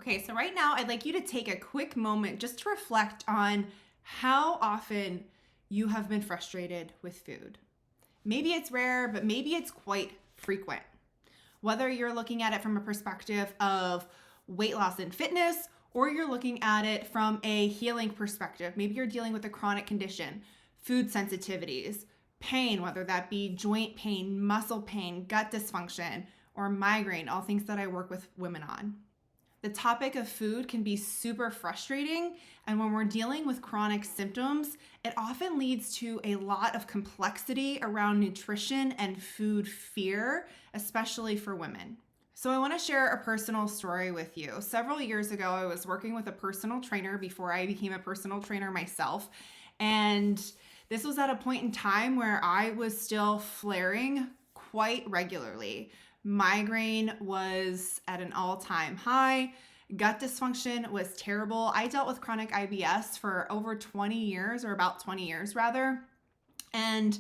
Okay, so right now I'd like you to take a quick moment just to reflect on how often you have been frustrated with food. Maybe it's rare, but maybe it's quite frequent. Whether you're looking at it from a perspective of weight loss and fitness, or you're looking at it from a healing perspective, maybe you're dealing with a chronic condition, food sensitivities, pain, whether that be joint pain, muscle pain, gut dysfunction, or migraine, all things that I work with women on. The topic of food can be super frustrating, and when we're dealing with chronic symptoms, it often leads to a lot of complexity around nutrition and food fear, especially for women. So I want to share a personal story with you. Several years ago, I was working with a personal trainer before I became a personal trainer myself, and this was at a point in time where I was still flaring quite regularly. Migraine was at an all-time high. Gut dysfunction was terrible. I dealt with chronic IBS for over 20 years, or about 20 years rather. And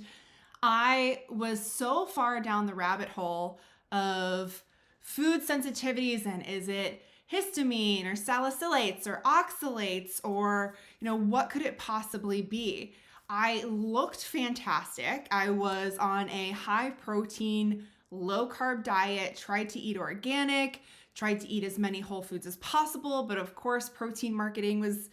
I was so far down the rabbit hole of food sensitivities, and is it histamine or salicylates or oxalates, or what could it possibly be? I looked fantastic. I was on a high protein, low carb diet, tried to eat organic, tried to eat as many whole foods as possible. But of course, protein marketing was,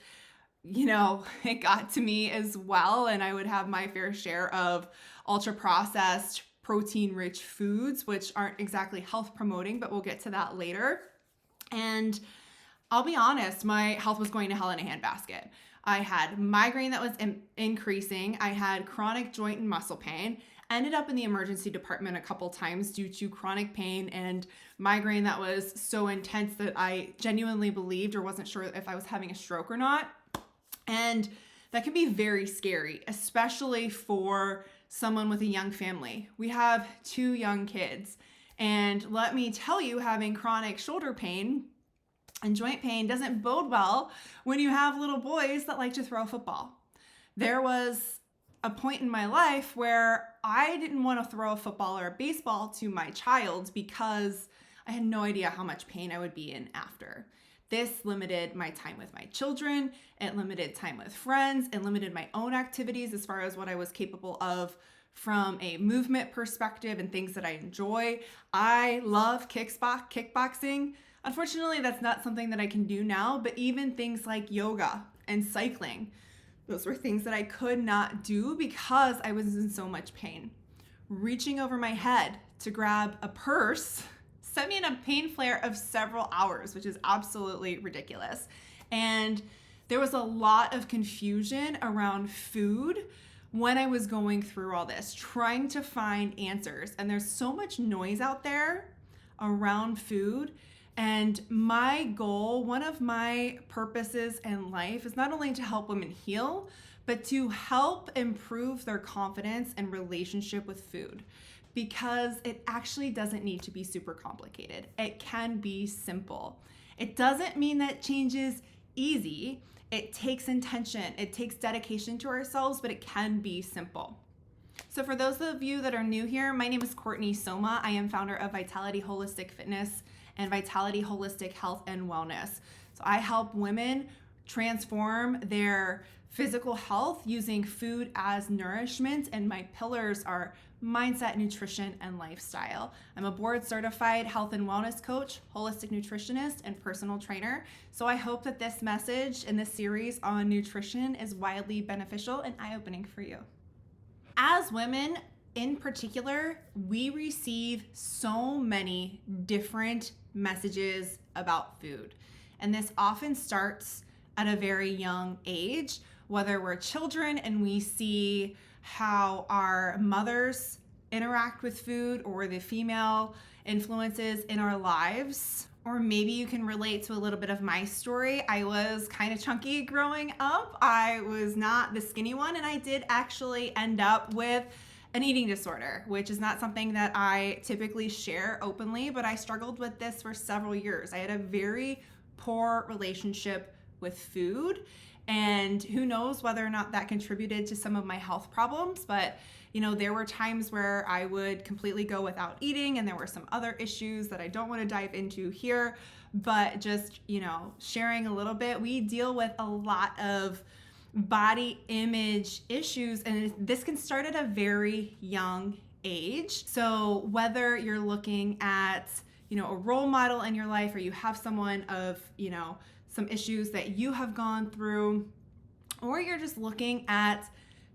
it got to me as well. And I would have my fair share of ultra processed, protein rich foods, which aren't exactly health promoting, but we'll get to that later. And I'll be honest, my health was going to hell in a handbasket. I had migraine that was increasing. I had chronic joint and muscle pain. Ended up in the emergency department a couple times due to chronic pain and migraine that was so intense that I genuinely believed or wasn't sure if I was having a stroke or not. And that can be very scary, especially for someone with a young family. We have 2 young kids. And let me tell you, having chronic shoulder pain and joint pain doesn't bode well when you have little boys that like to throw a football. There was a point in my life where I didn't want to throw a football or a baseball to my child because I had no idea how much pain I would be in after. This limited my time with my children, it limited time with friends, it limited my own activities as far as what I was capable of from a movement perspective and things that I enjoy. I love kickboxing. Unfortunately, that's not something that I can do now, but even things like yoga and cycling, those were things that I could not do because I was in so much pain. Reaching over my head to grab a purse set me in a pain flare of several hours, which is absolutely ridiculous. And there was a lot of confusion around food when I was going through all this, trying to find answers. And there's so much noise out there around food. And my goal, one of my purposes in life is not only to help women heal, but to help improve their confidence and relationship with food, because it actually doesn't need to be super complicated. It can be simple. It doesn't mean that change is easy. It takes intention, it takes dedication to ourselves, but it can be simple. So for those of you that are new here, my name is Courtney Soma. I am founder of Vitality Holistic Fitness and Vitality Holistic Health and Wellness. So I help women transform their physical health using food as nourishment, and my pillars are mindset, nutrition, and lifestyle. I'm a board certified health and wellness coach, holistic nutritionist, and personal trainer. So I hope that this message in this series on nutrition is widely beneficial and eye-opening for you. As women, in particular, we receive so many different messages about food. And this often starts at a very young age, whether we're children and we see how our mothers interact with food or the female influences in our lives. Or maybe you can relate to a little bit of my story. I was kind of chunky growing up. I was not the skinny one, and I did actually end up with an eating disorder, which is not something that I typically share openly, but I struggled with this for several years. I had a very poor relationship with food, And who knows whether or not that contributed to some of my health problems. But, there were times where I would completely go without eating, and there were some other issues that I don't want to dive into here. But just, sharing a little bit, we deal with a lot of body image issues, and this can start at a very young age. So whether you're looking at, a role model in your life, or you have someone of, some issues that you have gone through, or you're just looking at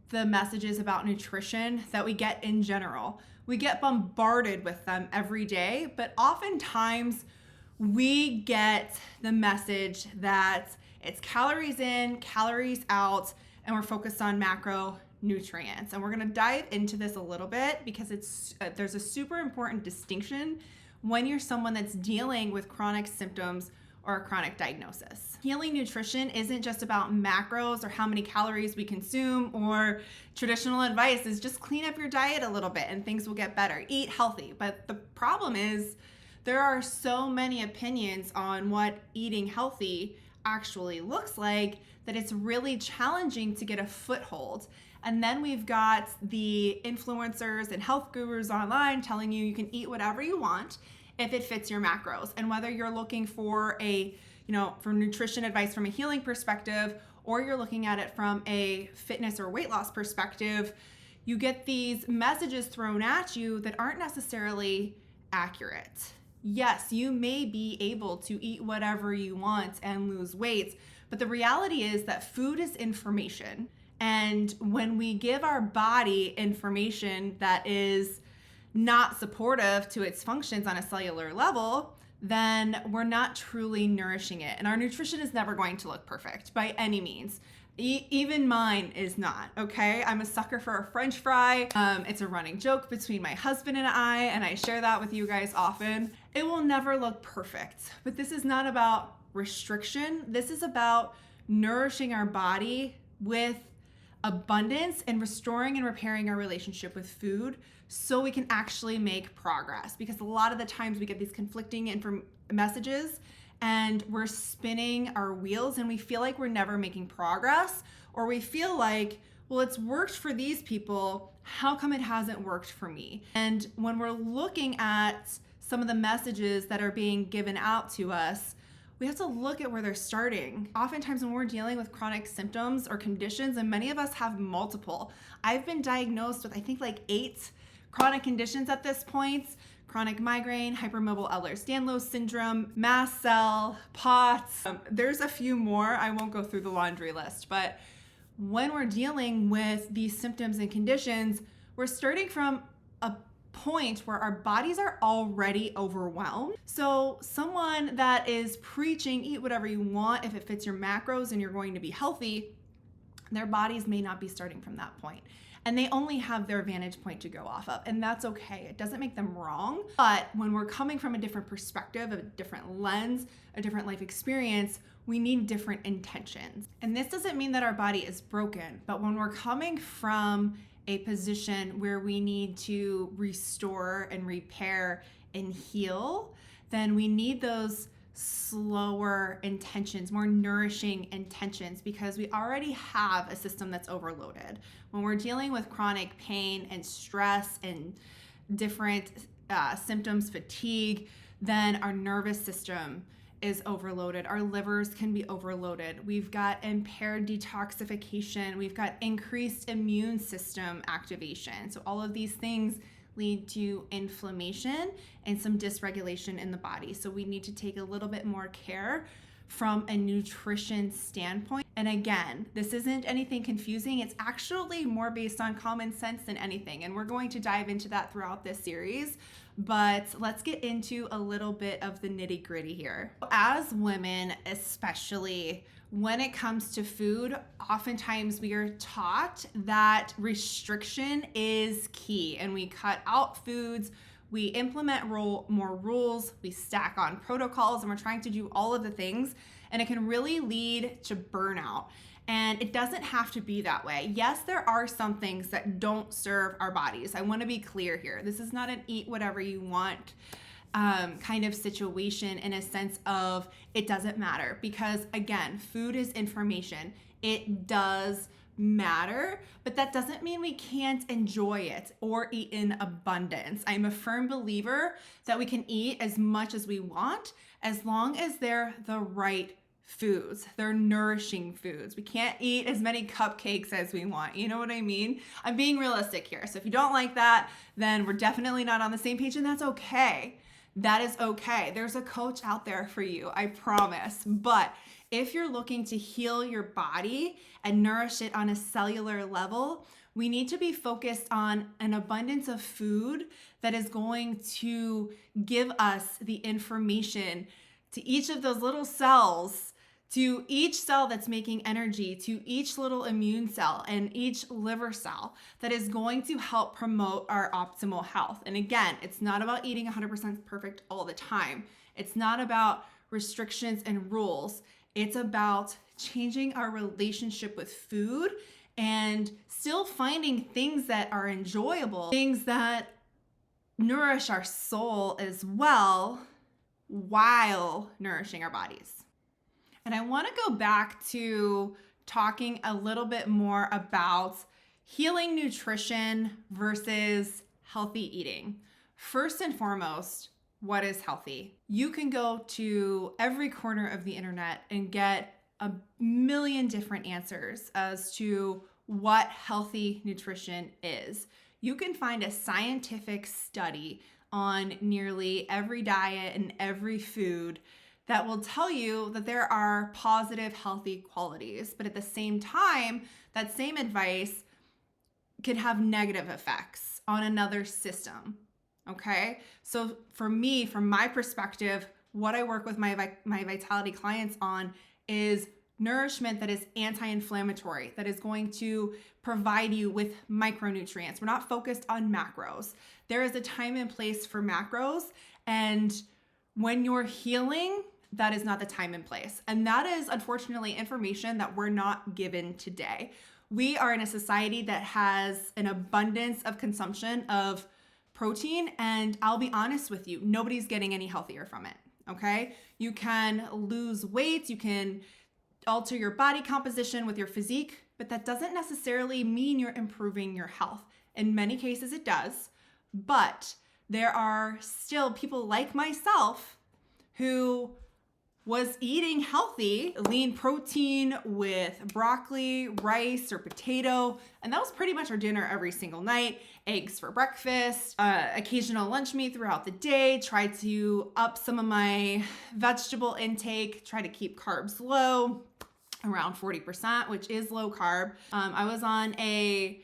the messages about nutrition that we get in general. We get bombarded with them every day, but oftentimes we get the message that it's calories in, calories out, and we're focused on macronutrients. And we're gonna dive into this a little bit because there's a super important distinction when you're someone that's dealing with chronic symptoms or a chronic diagnosis. Healing nutrition isn't just about macros or how many calories we consume, or traditional advice is just clean up your diet a little bit and things will get better. Eat healthy. But the problem is there are so many opinions on what eating healthy actually looks like that it's really challenging to get a foothold. And then we've got the influencers and health gurus online telling you can eat whatever you want if it fits your macros. And whether you're looking for for nutrition advice from a healing perspective, or you're looking at it from a fitness or weight loss perspective, you get these messages thrown at you that aren't necessarily accurate. Yes, you may be able to eat whatever you want and lose weight, but the reality is that food is information. And when we give our body information that is not supportive to its functions on a cellular level, then we're not truly nourishing it. And our nutrition is never going to look perfect by any means. Even mine is not, okay? I'm a sucker for a French fry. It's a running joke between my husband and I share that with you guys often. It will never look perfect, but this is not about restriction. This is about nourishing our body with abundance and restoring and repairing our relationship with food so we can actually make progress. Because a lot of the times we get these conflicting messages and we're spinning our wheels and we feel like we're never making progress, or we feel like, well, it's worked for these people, how come it hasn't worked for me? And when we're looking at some of the messages that are being given out to us, we have to look at where they're starting. Oftentimes when we're dealing with chronic symptoms or conditions, and many of us have multiple. I've been diagnosed with, I think, like 8 chronic conditions at this point: chronic migraine, hypermobile Ehlers-Danlos syndrome, mast cell, POTS. There's a few more. I won't go through the laundry list, but when we're dealing with these symptoms and conditions, we're starting from a point where our bodies are already overwhelmed. So someone that is preaching eat whatever you want if it fits your macros and you're going to be healthy, their bodies may not be starting from that point. And they only have their vantage point to go off of, and that's okay. It doesn't make them wrong. But when we're coming from a different perspective, a different lens, a different life experience, we need different intentions. And this doesn't mean that our body is broken, but when we're coming from a position where we need to restore and repair and heal, then we need those slower intentions, more nourishing intentions, because we already have a system that's overloaded. When we're dealing with chronic pain and stress and different symptoms, fatigue, then our nervous system is overloaded. Our livers can be overloaded. We've got impaired detoxification. We've got increased immune system activation. So all of these things lead to inflammation and some dysregulation in the body. So we need to take a little bit more care from a nutrition standpoint. And again, this isn't anything confusing. It's actually more based on common sense than anything. And we're going to dive into that throughout this series. But let's get into a little bit of the nitty-gritty here. As women, especially when it comes to food, oftentimes we are taught that restriction is key, and we cut out foods, we implement more rules, we stack on protocols, and we're trying to do all of the things, and it can really lead to burnout. And it doesn't have to be that way. Yes, there are some things that don't serve our bodies. I want to be clear here. This is not an eat whatever you want kind of situation, in a sense of it doesn't matter, because again, food is information. It does matter, but that doesn't mean we can't enjoy it or eat in abundance. I'm a firm believer that we can eat as much as we want as long as they're the right foods. They're nourishing foods. We can't eat as many cupcakes as we want. You know what I mean? I'm being realistic here. So if you don't like that, then we're definitely not on the same page, and that's okay. That is okay. There's a coach out there for you, I promise. But if you're looking to heal your body and nourish it on a cellular level, we need to be focused on an abundance of food that is going to give us the information to each of those little cells, to each cell that's making energy, to each little immune cell and each liver cell that is going to help promote our optimal health. And again, it's not about eating 100% perfect all the time. It's not about restrictions and rules. It's about changing our relationship with food and still finding things that are enjoyable, things that nourish our soul as well, while nourishing our bodies. And I want to go back to talking a little bit more about healing nutrition versus healthy eating. First and foremost, what is healthy? You can go to every corner of the internet and get a million different answers as to what healthy nutrition is. You can find a scientific study on nearly every diet and every food that will tell you that there are positive, healthy qualities. But at the same time, that same advice can have negative effects on another system. Okay? So for me, from my perspective, what I work with my Vitality clients on is nourishment that is anti-inflammatory, that is going to provide you with micronutrients. We're not focused on macros. There is a time and place for macros, and when you're healing, that is not the time and place. And that is unfortunately information that we're not given today. We are in a society that has an abundance of consumption of protein, and I'll be honest with you, nobody's getting any healthier from it, okay? You can lose weight, you can alter your body composition with your physique, but that doesn't necessarily mean you're improving your health. In many cases it does, but there are still people like myself who was eating healthy, lean protein with broccoli, rice, or potato, and that was pretty much our dinner every single night. Eggs for breakfast, occasional lunch meat throughout the day, try to up some of my vegetable intake, try to keep carbs low, around 40%, which is low carb. I was on a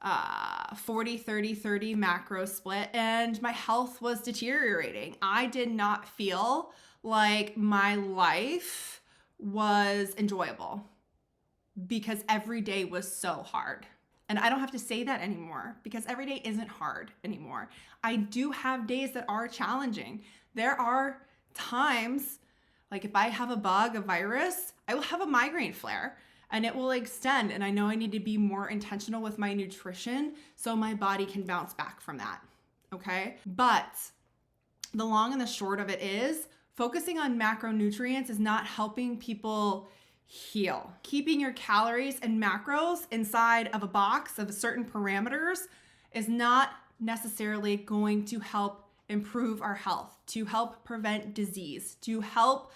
40-30-30 macro split, and my health was deteriorating. I did not feel like my life was enjoyable because every day was so hard. And I don't have to say that anymore because every day isn't hard anymore. I do have days that are challenging. There are times, like if I have a bug, a virus, I will have a migraine flare and it will extend. And I know I need to be more intentional with my nutrition so my body can bounce back from that. Okay. But the long and the short of it is focusing on macronutrients is not helping people heal. Keeping your calories and macros inside of a box of certain parameters is not necessarily going to help improve our health, to help prevent disease, to help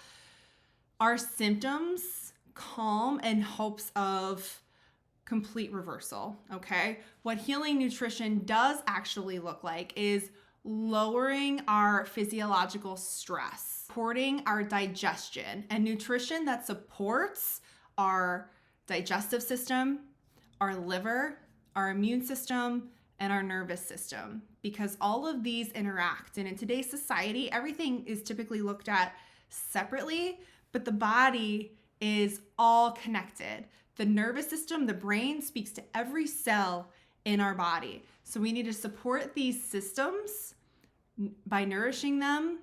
our symptoms calm in hopes of complete reversal, okay? What healing nutrition does actually look like is lowering our physiological stress, supporting our digestion, and nutrition that supports our digestive system, our liver, our immune system, and our nervous system, because all of these interact. And in today's society, everything is typically looked at separately, but the body is all connected. The nervous system, the brain, speaks to every cell in our body. So we need to support these systems by nourishing them,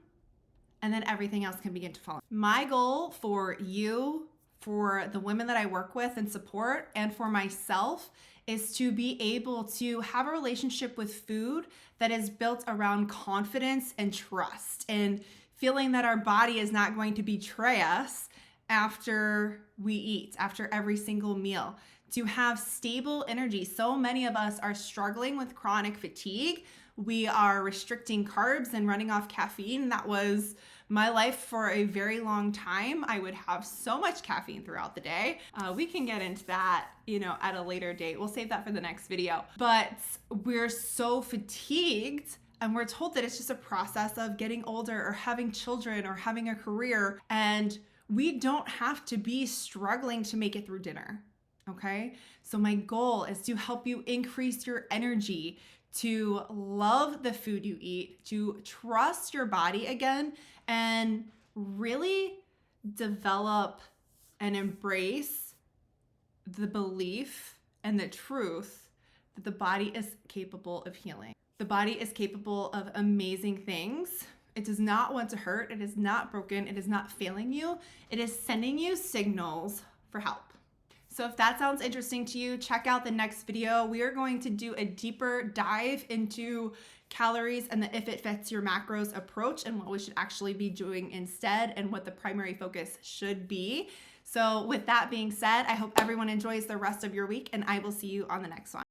and then everything else can begin to follow. My goal for you, for the women that I work with and support, and for myself is to be able to have a relationship with food that is built around confidence and trust and feeling that our body is not going to betray us after we eat, after every single meal, to have stable energy. So many of us are struggling with chronic fatigue. We are restricting carbs and running off caffeine. That was my life for a very long time. I would have so much caffeine throughout the day. We can get into that, at a later date. We'll save that for the next video. But we're so fatigued, and we're told that it's just a process of getting older or having children or having a career, and we don't have to be struggling to make it through dinner. Okay? So my goal is to help you increase your energy, to love the food you eat, to trust your body again, and really develop and embrace the belief and the truth that the body is capable of healing. The body is capable of amazing things. It does not want to hurt. It is not broken. It is not failing you. It is sending you signals for help. So if that sounds interesting to you, check out the next video. We are going to do a deeper dive into calories and the if it fits your macros approach, and what we should actually be doing instead, and what the primary focus should be. So with that being said, I hope everyone enjoys the rest of your week, and I will see you on the next one.